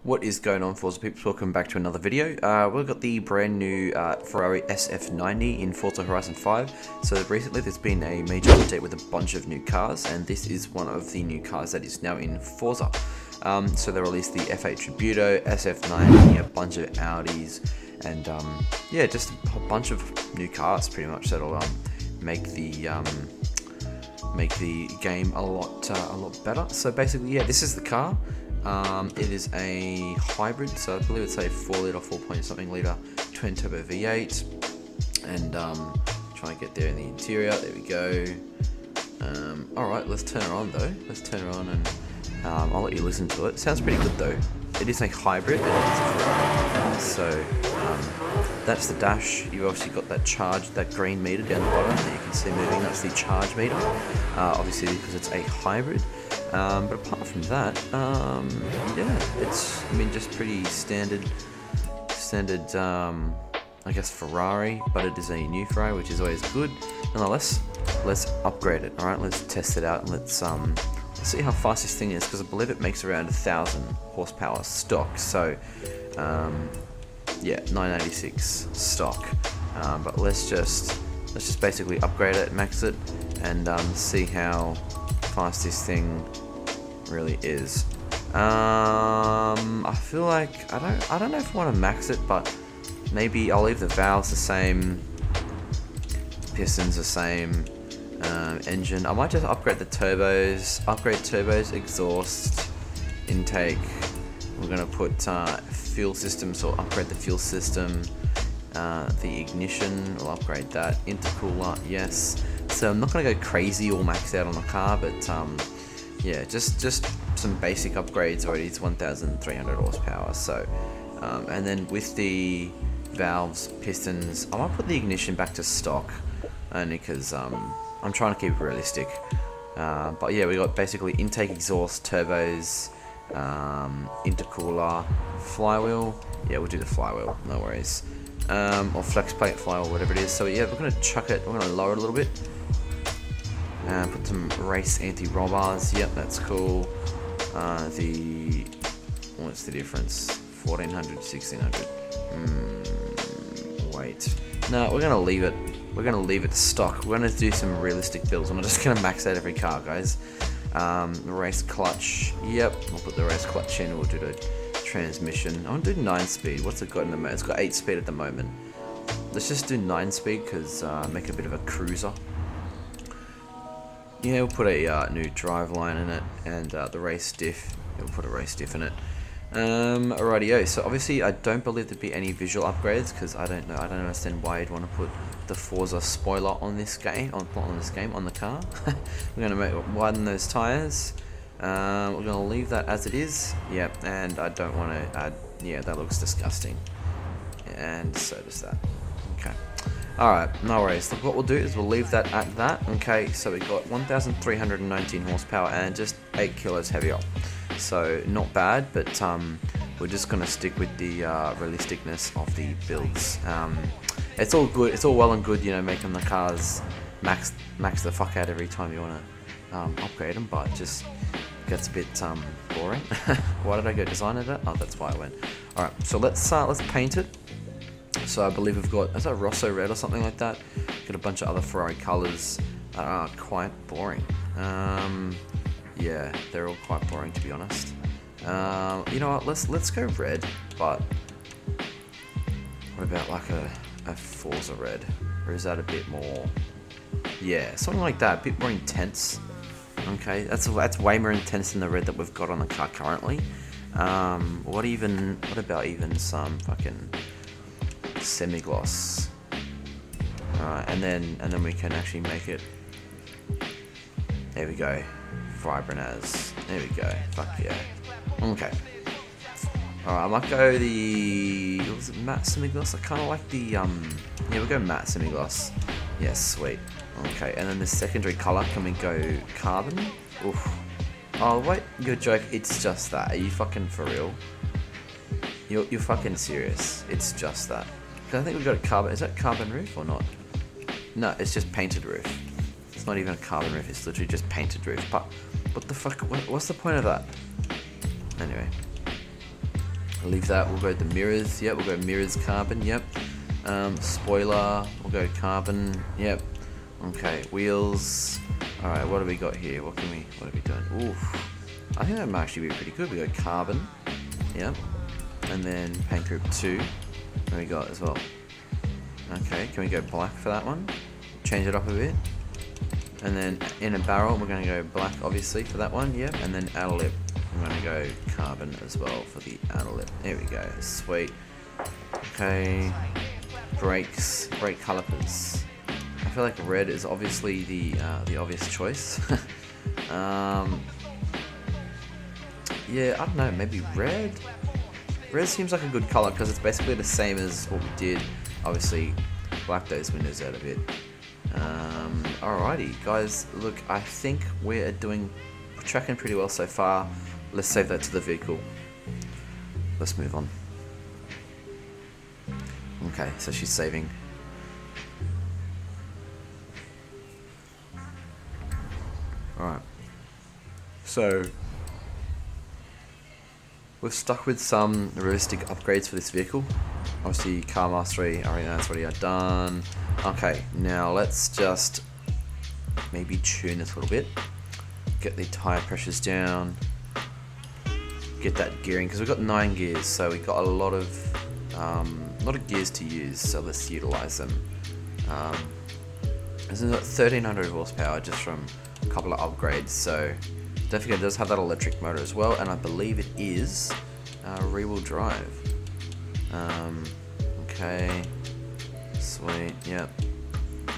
What is going on, Forza peeps? Welcome back to another video. We've got the brand new Ferrari SF90 in Forza Horizon 5. So recently there's been a major update with a bunch of new cars, and this is one of the new cars that is now in Forza. So they released the F8 Tributo, SF90, a bunch of Audis, and yeah, just a bunch of new cars pretty much that'll make the game a lot better. So basically, yeah, this is the car. It is a hybrid, so I believe it's a 4 litre, 4 point something litre twin turbo V8, and trying to get there in the interior. There we go. Alright, let's turn her on though. Let's turn her on and I'll let you listen to it. Sounds pretty good though. It is a hybrid, and it is a Ferrari. So that's the dash. You've obviously got that charge, that green meter down the bottom that you can see moving. That's the charge meter, obviously because it's a hybrid. But apart from that, yeah, it's, I mean, just pretty standard, I guess, Ferrari, but it is a new Ferrari, which is always good. Nonetheless, let's upgrade it. All right, let's test it out, and let's see how fast this thing is, because I believe it makes around 1,000 horsepower stock. So, yeah, 986 stock. But let's just basically upgrade it, max it, and see how fast this thing really is. I feel like I don't know if I want to max it, but maybe I'll leave the valves the same, pistons the same, engine. I might just upgrade the turbos, exhaust, intake. We're gonna put fuel system, so upgrade the fuel system. The ignition, we'll upgrade that. Intercooler, yes. So I'm not gonna go crazy or max out on the car, but yeah, just some basic upgrades already. It's 1,300 horsepower. So and then with the valves, pistons, I might put the ignition back to stock, only because I'm trying to keep it realistic. But yeah, we got basically intake, exhaust, turbos, intercooler, flywheel. Yeah, we'll do the flywheel, no worries. Or flex plate flywheel, whatever it is. So yeah, we're gonna chuck it. We're gonna lower it a little bit. Put some race anti-roll bars. Yep, that's cool. What's the difference? 1,400, 1,600. Wait. No, we're gonna leave it. We're gonna leave it stock. We're gonna do some realistic builds. I'm not just gonna max out every car, guys. Race clutch. Yep, we'll put the race clutch in. We'll do the transmission. I want to do 9-speed. What's it got in the moment? It's got 8-speed at the moment. Let's just do 9-speed because make it a bit of a cruiser. Yeah, we'll put a new driveline in it, and the race diff. We'll put a race diff in it. Alrighty-o. So obviously, I don't believe there'd be any visual upgrades because I don't understand why you'd want to put the Forza spoiler on this game, on the car. We're gonna widen those tires. We're gonna leave that as it is. Yep, and I don't want to add. Yeah, that looks disgusting. And so does that. Okay. Alright, no worries. Look, what we'll do is we'll leave that at that. Okay, so we got 1,319 horsepower and just 8 kilos heavier. So not bad, but we're just gonna stick with the realisticness of the builds. It's all good. It's all well and good, you know, making the cars max the fuck out every time you want to upgrade them, but just gets a bit boring. Why did I go design it? Oh, that's why I went. All right, so let's paint it. So I believe we've got, is that Rosso red or something like that? Got a bunch of other Ferrari colors that are quite boring. Yeah, they're all quite boring, to be honest. You know what? Let's go red. But what about like a Forza red, or is that a bit more? Yeah, something like that, a bit more intense. Okay, that's way more intense than the red that we've got on the car currently. What about even some fucking semi-gloss? And then we can actually make it. There we go, vibrant as. There we go. Fuck yeah. Okay. Alright, I might go the, was it matte semi-gloss? I kind of like the yeah, we'll go matte semi-gloss. Yes, sweet. Okay, and then the secondary color, can we go carbon? Oof. Oh wait, you're joking. It's just that. Are you fucking for real? You're fucking serious. It's just that. Cause I think we've got a carbon. Is that carbon roof or not? No, it's just painted roof. It's not even a carbon roof. It's literally just painted roof. But what the fuck? What's the point of that? Anyway. Leave that. We'll go the mirrors. Yep, we'll go mirrors carbon. Yep. Spoiler. We'll go carbon. Yep. Okay. Wheels. All right. What do we got here? What are we doing? Oof. I think that might actually be pretty good. We go carbon. Yep. And then paint group 2. There we got as well. Okay. Can we go black for that one? Change it up a bit. And then inner barrel, we're going to go black obviously for that one, yep. And then outer lip, I'm going to go carbon as well for the outer lip. There we go, sweet. Okay, brakes, brake calipers. I feel like red is obviously the obvious choice. Yeah, I don't know, maybe red? Red seems like a good colour because it's basically the same as what we did. Obviously, black those windows out a bit. Alrighty, guys, look, I think we're tracking pretty well so far. Let's save that to the vehicle. Let's move on. Okay, so she's saving. Alright. So, we're stuck with some realistic upgrades for this vehicle. Obviously, car mastery, alright, that's already done. Okay, now let's just maybe tune this a little bit. Get the tire pressures down. Get that gearing, because we've got 9 gears, so we've got a lot of gears to use, so let's utilize them. This is 1300 horsepower just from a couple of upgrades, so don't forget it does have that electric motor as well, and I believe it is rear-wheel drive. Okay, sweet, yep,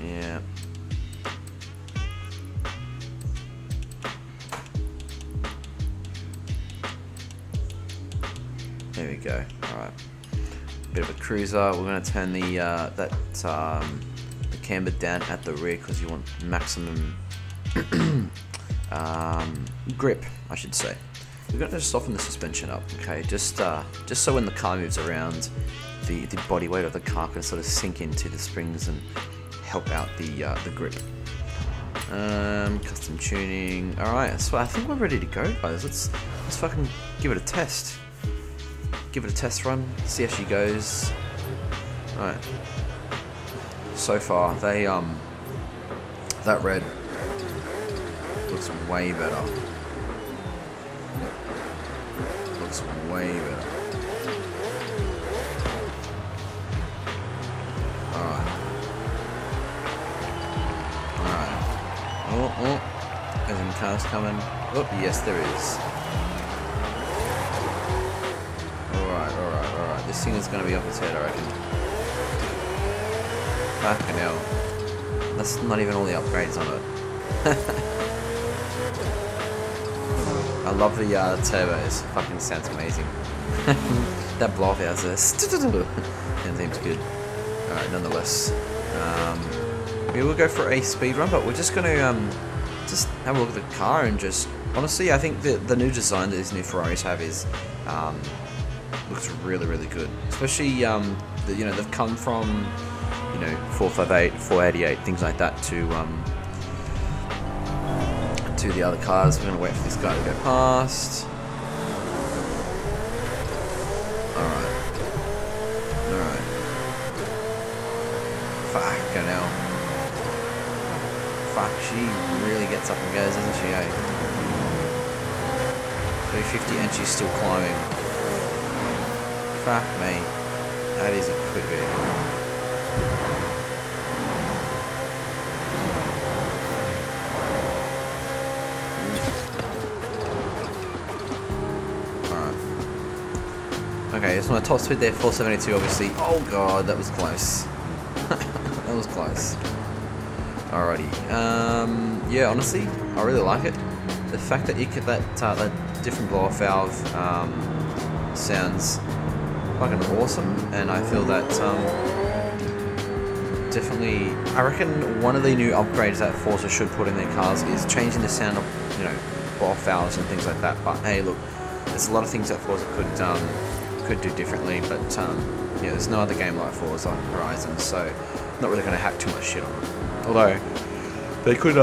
yep. There we go. All right, bit of a cruiser. We're going to turn the camber down at the rear because you want maximum grip, I should say. We're going to soften the suspension up, okay? Just so when the car moves around, the body weight of the car can sort of sink into the springs and help out the grip. Custom tuning. All right, so I think we're ready to go, guys. Let's fucking give it a test. Give it a test run. See how she goes. All right. So far, that red looks way better. Looks way better. Alright. Alright. Oh. There's any cars coming. Oh, yes there is. Alright. This thing is going to be up its head, I reckon. Fucking hell. That's not even all the upgrades on it. I love the turbos. Fucking sounds amazing. That blow off out there. That seems good. Alright, nonetheless. We will go for a speed run, but we're just going to just have a look at the car and just... Honestly, I think the new design that these new Ferraris have is... looks really, really good. Especially, they've come from... 458, 488, things like that to the other cars. We're going to wait for this guy to go past. Alright. Fucking hell. Fuck, she really gets up and goes, doesn't she, eh? 350 and she's still climbing. Fuck me. That is a quick vehicle. Okay, so my top speed there, 472 obviously. Oh god, that was close. That was close. Alrighty. Yeah, honestly, I really like it. The fact that you get that different blow-off valve sounds fucking awesome, and I feel that definitely, I reckon one of the new upgrades that Forza should put in their cars is changing the sound of, blow-off valves and things like that. But hey, look, there's a lot of things that Forza could do differently, but yeah, there's no other game like Forza on Horizon, so not really going to hack too much shit on it. Although they could,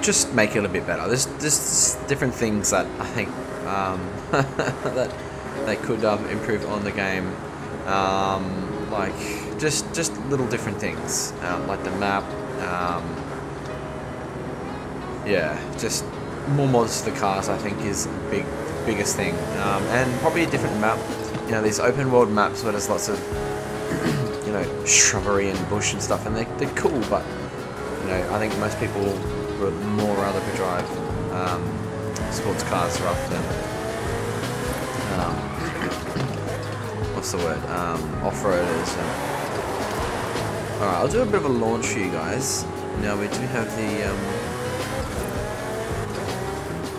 just make it a bit better. There's different things that I think that they could improve on the game, like just little different things, like the map. Yeah, just more mods to the cars I think is the biggest thing, and probably a different map. You know, these open world maps where there's lots of you know, shrubbery and bush and stuff, and they're cool, but you know, I think most people would more rather drive sports cars rather than what's the word, off-roaders. Alright, I'll do a bit of a launch for you guys. Now we do have the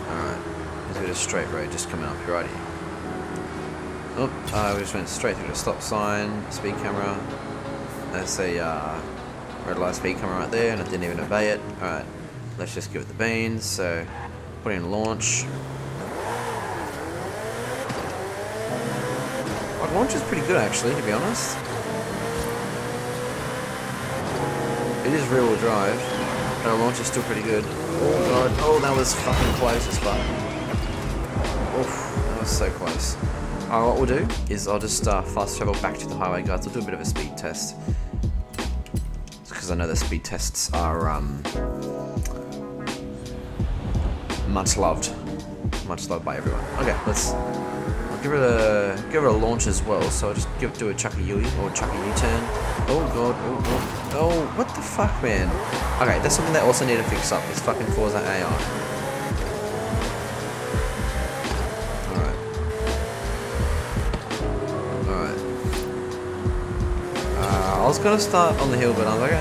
alright, there's a bit of straight road just coming up here, righty. Oh, we just went straight through the stop sign, speed camera. There's a red light speed camera right there, and I didn't even obey it. Alright, let's just give it the beans. So, put in launch. Our launch is pretty good actually, to be honest. It is rear wheel drive, but our launch is still pretty good. Oh god, oh that was fucking close as fuck. Oof, that was so close. Alright, what we'll do is I'll just fast travel back to the highway, guys. I'll do a bit of a speed test, because I know the speed tests are much loved by everyone. Okay, I'll give it a launch as well. So I'll just do a chuck a Yui or chuck a U-turn. Oh god, oh god, oh what the fuck, man? Okay, that's something they also need to fix up. Is fucking Forza AI. I was gonna start on the hill, but I was like,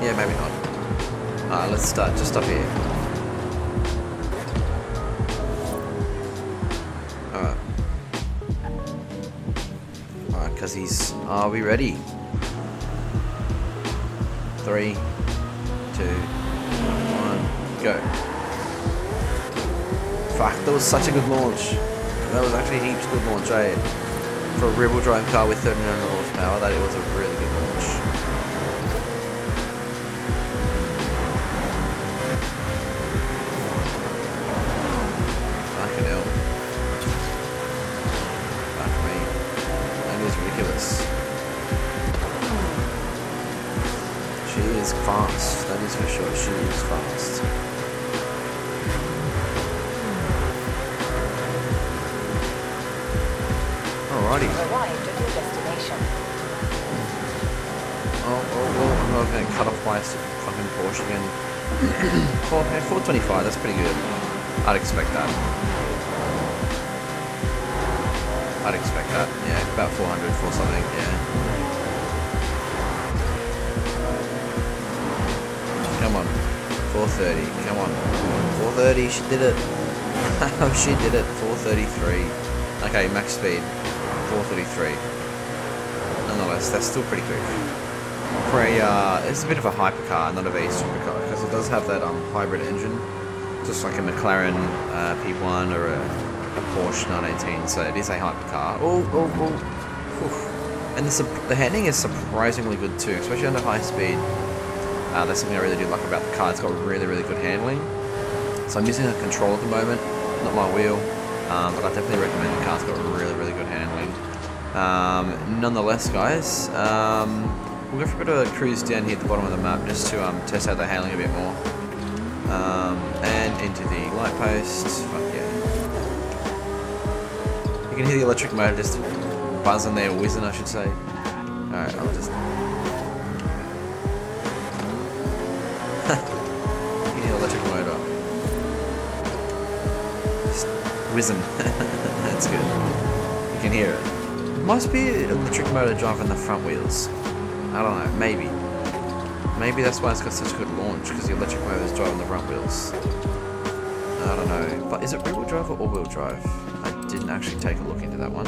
yeah, maybe not. Let's start just up here. Alright, cause he's. Are we ready? 3, 2, 1, go. Fuck, that was such a good launch. That was actually heaps good launch, eh? For a rear-wheel drive car with 39 horsepower, that it was a really good launch. Fucking hell. Fuck me. That is ridiculous. She is fast, that is for sure. She is fast. Alrighty. Arrived at your destination. Oh, I'm going to cut off by a fucking Porsche again. 425, that's pretty good. I'd expect that. Yeah, about 400 for something, yeah. Come on. 430, come on. 430, she did it. She did it. 433. Okay, max speed. 433. Nonetheless, that's still pretty quick. For a, it's a bit of a hypercar, not a V supercar, because it does have that hybrid engine, just like a McLaren P1 or a Porsche 918. So it is a hypercar. And the handling is surprisingly good too, especially under high speed. That's something I really do like about the car. It's got really good handling. So I'm using a control at the moment, not my wheel. But I definitely recommend the car's got really good handling. Nonetheless, guys, we'll go for a bit of a cruise down here at the bottom of the map just to test out the handling a bit more. And into the light post. Fuck yeah. You can hear the electric motor just buzzing there, whizzing, I should say. Alright, I'll just. You can hear the electric motor. Whizzing. That's good. You can hear it. Must be an electric motor driving the front wheels. I don't know, maybe. Maybe that's why it's got such a good launch, because the electric motor is driving the front wheels. I don't know. But is it rear wheel drive or all-wheel drive? I didn't actually take a look into that one.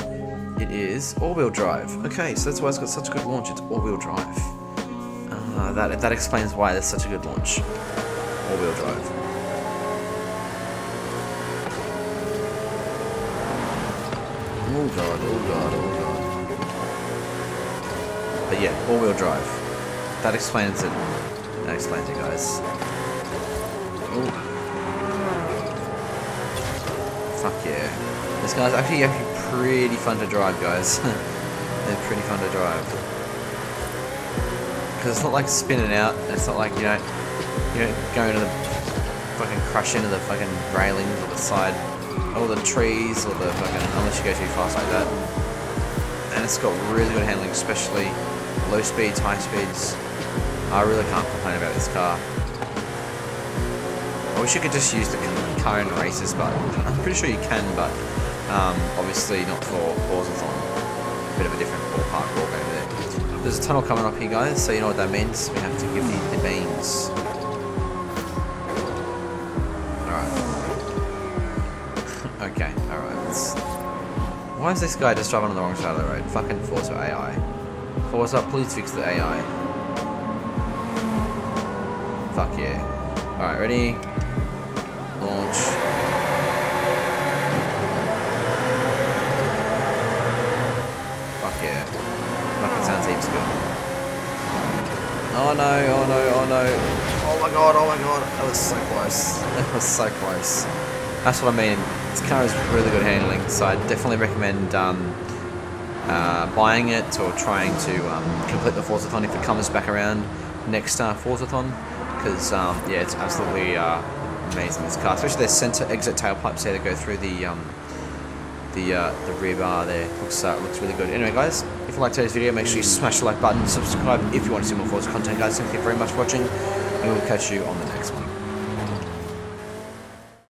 It is all-wheel drive. Okay, so that's why it's got such a good launch. It's all-wheel drive. That explains why there's such a good launch. All-wheel drive. Oh god, oh god, oh god. But yeah, all-wheel drive. That explains it. That explains it, guys. Oh. Fuck yeah. This car's actually pretty fun to drive, guys. They're pretty fun to drive. Because it's not like spinning out, it's not like, you know, going to the fucking crash into the fucking railings or the side, or the trees, or the fucking, unless you go too fast like that. And it's got really good handling, especially low speeds, high speeds. I really can't complain about this car. I wish you could just use the car in races, but I'm pretty sure you can, but obviously not for Forzathon. A bit of a different ballpark ball game there. There's a tunnel coming up here, guys, so you know what that means. We have to give the beans. Alright. Okay, alright. Why is this guy just driving on the wrong side of the road? Fucking Forza AI. Forza, please fix the AI. Fuck yeah. Alright, ready? Launch. Fuck yeah. Fucking sounds heaps good. Oh no, oh no, oh no. Oh my god, oh my god. That was so close. That was so close. That's what I mean. This car is really good handling, so I definitely recommend buying it or trying to complete the Forzathon if it comes back around next Forzathon. Because yeah, it's absolutely amazing, this car. Especially their center exit tailpipes there that go through the rear bar there. Looks really good. Anyway, guys, if you liked today's video, make sure you smash the like button, subscribe if you want to see more Forza content, guys. Thank you very much for watching, and we'll catch you on the next one.